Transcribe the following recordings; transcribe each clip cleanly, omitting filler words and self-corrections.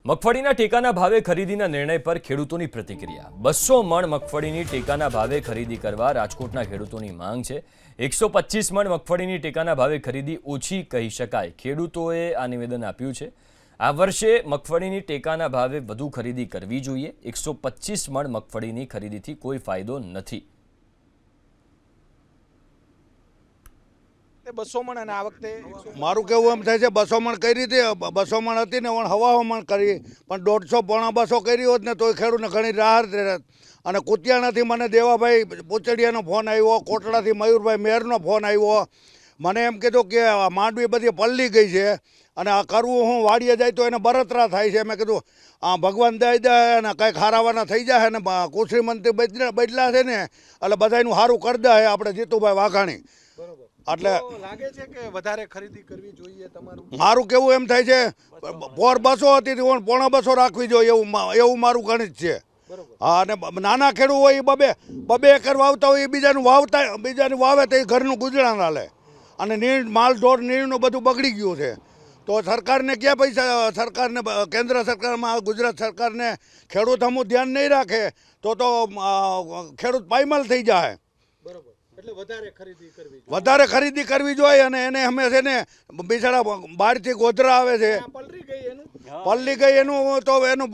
મગફળીના ટેકાના ભાવે ખરીદીના નિર્ણય પર ખેડૂતોની પ્રતિક્રિયા 200 મણ મગફળીની ટેકાના ભાવે ખરીદી કરવા રાજકોટના ખેડૂતોની માંગ છે। 125 મણ મગફળીની ટેકાના ભાવે ખરીદી ઓછી કહી શકાય। ખેડૂતોએ આ નિવેદન આપ્યું છે। આ વર્ષે મગફળીની ટેકાના ભાવે વધુ ખરીદી કરવી જોઈએ। 125 મણ મગફળીની ખરીદીથી કોઈ ફાયદો નથી। 200 મણ અને આ વખતે મારું કેવું એમ થાય છે 200 મણ કરી હતી, 200 મણ હતી ને હવા મણ કરી, પણ 150 પોણા 200 કરી હોત ને તોય ખેડૂતને ઘણી રાહત રહેત। અને કુતિયાણાથી મને દેવાભાઈ પૂચડિયાનો ફોન આવ્યો, કોટડાથી મયુરભાઈ મેરનો ફોન આવ્યો। મને એમ કીધું કે માંડવી બધી પલ્લી ગઈ છે અને આ કરવું હું વાડીએ જાય તો એને બરતરા થાય છે। મેં કીધું ભગવાન દઈ દે અને કંઈક હારાવાના થઈ જાય ને કૃષિ મંત્રી બદલા છે ને એટલે બધાનું સારું કરી દે આપણે જીતુભાઈ વાઘાણી। એટલે લાગે છે કે વધારે ખરીદી કરવી જોઈએ તમારું? મારું કેવું એમ થાય છે પોર 200 હતી પોણા 200 રાખવી જોઈએ એવું મારું ગણિત છે। હા, અને નાના ખેડૂત હોય એ બબે એકર વાવતા હોય એ બીજાનું વાવે તો એ ઘરનું ગુજરાન હાલે। અને માલ ઢોર નીરનું બધું બગડી ગયું છે। તો સરકારને ક્યાં પૈસા, સરકારને કેન્દ્ર સરકારમાં ગુજરાત સરકારને ખેડૂત હમું ધ્યાન નહીં રાખે તો ખેડૂત પાયમાલ થઈ જાય। બરોબર, એટલે વધારે ખરીદી કરવી જોઈએ। અને એને અમે છે ને બિચારા બહારથી ગોધરા આવે છે, પલ્લી ગઈ એનું તો એનું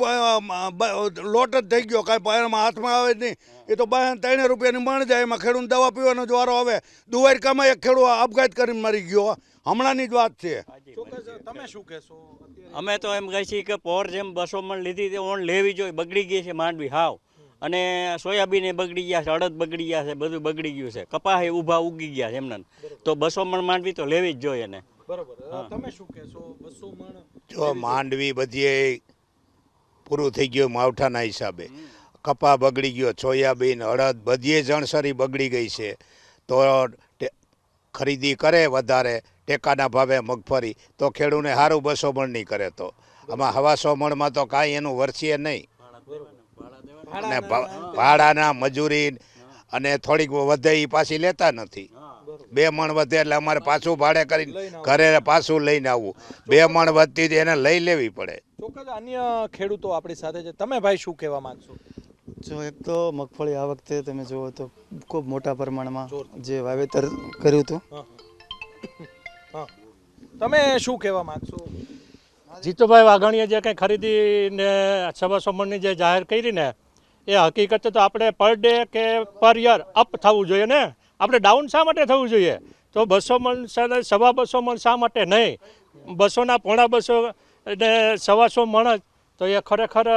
લોટ જ થઈ ગયો, કાંઈ એમાં હાથમાં આવે જ નહીં। એ તો 3 રૂપિયાની મણ જાય, એમાં ખેડૂત દવા પીવાનો જ વારો આવે। દ્વારકામાં એક ખેડૂત આપઘાત કરીને મરી ગયો, હમણાંની જ વાત છે। તમે શું કહેશો? અમે તો એમ કહીએ છીએ કે પોર જેમ 200 મણ લીધી તે ઓણ લેવી જોઈએ। બગડી ગઈ છે માંડવી હાવ, અને સોયાબીન બગડી ગયા છે, અડદ બગડી ગયા છે, બધું બગડી ગયું છે। કપાસ ઊભા ઉગી ગયા છે એમને, તો 200 મણ માંડવી તો લેવી જ જોઈએ ને। બરોબર, તમે શું કહેશો? 200 મણ જો માંડવી બધી પૂરું થઈ ગયું માવઠાના હિસાબે, કપા બગડી ગયો, સોયાબીન અડદ બધી જણસરી બગડી ગઈ છે। તો ખરીદી કરે વધારે ટેકાના ભાવે મગફળી તો ખેડૂને સારું 200 મણ નહીં કરે તો આમાં 125 મણમાં તો કાંઈ એનું વરસીએ નહીં। અને ભાડાના મજૂરી અને થોડીક વધે એ પાછી લેતા નથી। 2 મણ વધે એટલે અમારે પાછું ભાડે કરીને ઘરે પાછું લઈને આવવું। 2 મણ વધતી એને લઈ લેવી પડે। ચોક્કસ અન્ય ખેડૂતો આપણી સાથે છે, તમે ભાઈ શું કહેવા માંગશો? જો એક તો મગફળી આ વખતે તમે જુઓ તો ખૂબ મોટા પ્રમાણમાં જે વાવેતર કર્યું હતું। તમે શું કહેવા માંગશો? જીતુભાઈ વાઘાણીએ જે કંઈ ખરીદી ને 250 મણની જે જાહેર કરી ને એ હકીકત તો આપણે પર ડે કે પર યર અપ થવું જોઈએ ને, આપણે ડાઉન શા માટે થવું જોઈએ? તો 200 મણ 250 મણ શા માટે નહીં? 200 ના પોણા 200 ને 250 મણ તો એ ખરેખર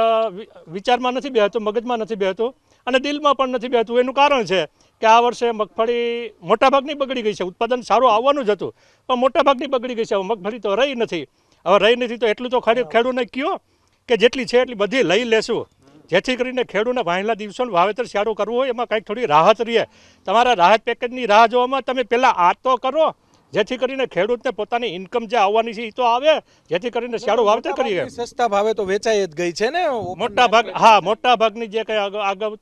વિચારમાં નથી બેહતું, મગજમાં નથી બેહતું અને દિલમાં પણ નથી બેહતું। એનું કારણ છે કે આ વર્ષે મગફળી મોટાભાગની બગડી ગઈ છે। ઉત્પાદન સારું આવવાનું જ હતું પણ મોટાભાગની બગડી ગઈ છે। હવે મગફળી તો રહી નથી, તો એટલું તો ખેડૂતને કહો કે જેટલી છે એટલી બધી લઈ લેશું, જેથી કરીને ખેડૂતને વહેલા દિવસોનું વાવેતર સારું કરવું હોય એમાં કંઈક થોડી રાહત રહે। તમારા રાહત પેકેજની રાહ જોવામાં તમે પહેલાં આ તો કરો, જેથી કરીને ખેડૂતને પોતાની ઇન્કમ જે આવવાની છે એ તો આવે, જેથી કરીને સારું વાવેતર કરીએ। સસ્તા ભાવે તો વેચાઈ જ ગઈ છે ને મોટા ભાગની જે કંઈ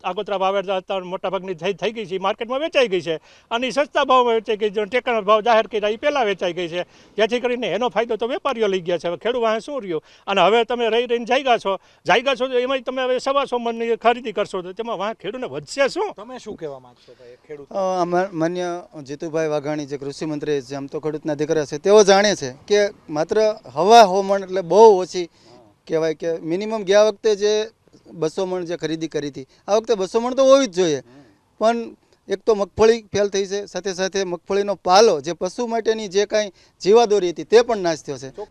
આગોતરા ભાવે હતા મોટાભાગની થઈ ગઈ છે, માર્કેટમાં વેચાઈ ગઈ છે અને સસ્તા ભાવમાં વેચાઈ ગઈ છે। ટેકાનો ભાવ જાહેર કર્યા એ પહેલાં વેચાઈ ગઈ છે, જેથી કરીને એનો ફાયદો તો વેપારીઓ લઈ ગયા છે। હવે ખેડૂત વાંહે શું રહ્યું? અને હવે તમે રહીને જાગ્યા છો તો એમાં તમે હવે 250 મણની ખરીદી કરશો તો તેમાં વાહ ખેડૂતને વધશે શું? તમે શું કહેવા માંગશો ભાઈ ખેડૂત? માન્ય જીતુભાઈ વાઘાણી જે કૃષિ મંત્રી છે, આમ તો ખેડૂતના દીકરા છે, તેઓ જાણે છે કે માત્ર હવા મણ એટલે બહુ ઓછી કહેવાય। કે મિનિમમ ગયા વખતે જે 200 મણ જે ખરીદી કરી હતી આ વખતે 200 મણ તો હોવી જ જોઈએ। પણ એક તો મગફળી ફેલ થઈ છે, સાથે સાથે મગફળીનો પાલો જે પશુ માટેની જે કાંઈ જીવાદોરી હતી તે પણ નાશ થયો છે।